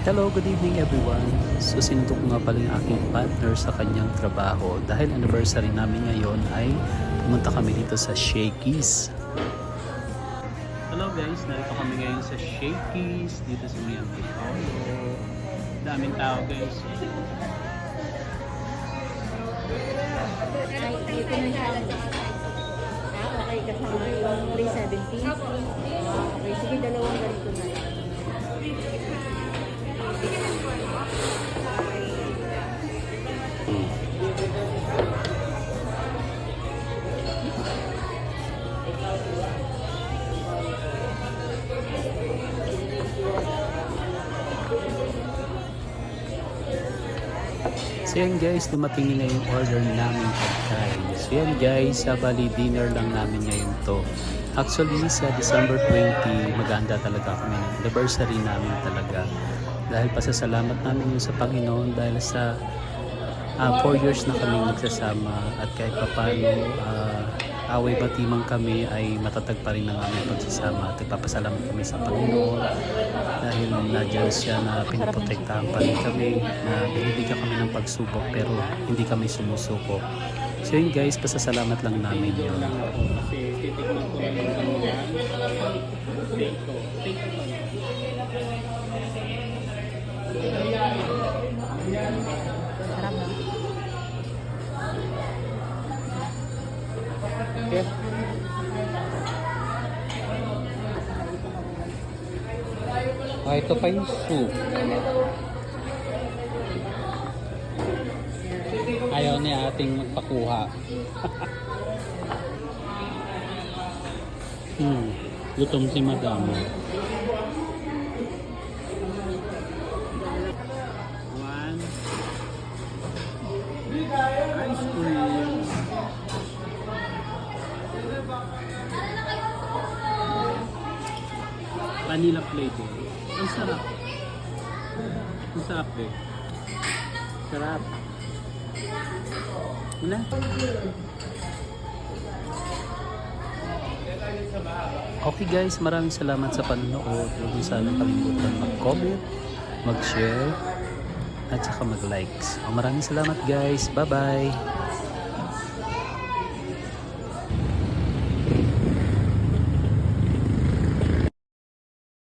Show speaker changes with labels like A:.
A: Hello, good evening everyone. So sinundo ko nga pala yung aking partner sa kanyang trabaho dahil anniversary namin ngayon ay pumunta kami dito sa Shakey's. Hello guys, narito kami ngayon sa Shakey's dito sa May Antipolo. Daming tao guys.
B: Okay, kasama yung 370. Okay, sige, dalawang ganito na.
A: So yan guys, dumating na yung order namin pagkain. So yan guys, bali dinner lang namin ngayon to. Actually sa December 20, maganda talaga kami ng anniversary namin talaga. Dahil pasasalamat namin yun sa Panginoon dahil sa 4 years na kami nagsasama at kahit papano away batimang kami ay matatag pa rin ang aming pagsasama at ipapasalamat kami sa Panginoon dahil nadyan siya na pinoprotektahan pa rin kami, na binibigyan kami ng pagsubok pero hindi kami sumusuko. So yun guys, pasasalamat lang namin yun.
B: Sarap na.
A: Okay. Ito pa yung soup. Ayaw niya ating magpakuha. Gutom si madam. One. Ice cream. Vanilla flavor. Ang sarap. Ang sarap eh. Sarap. Una? Okay guys, maraming salamat sa panonood. Huwag niyo sana kalimutan mag-comment, mag-share, at saka mag-likes. Maraming salamat guys. Bye-bye!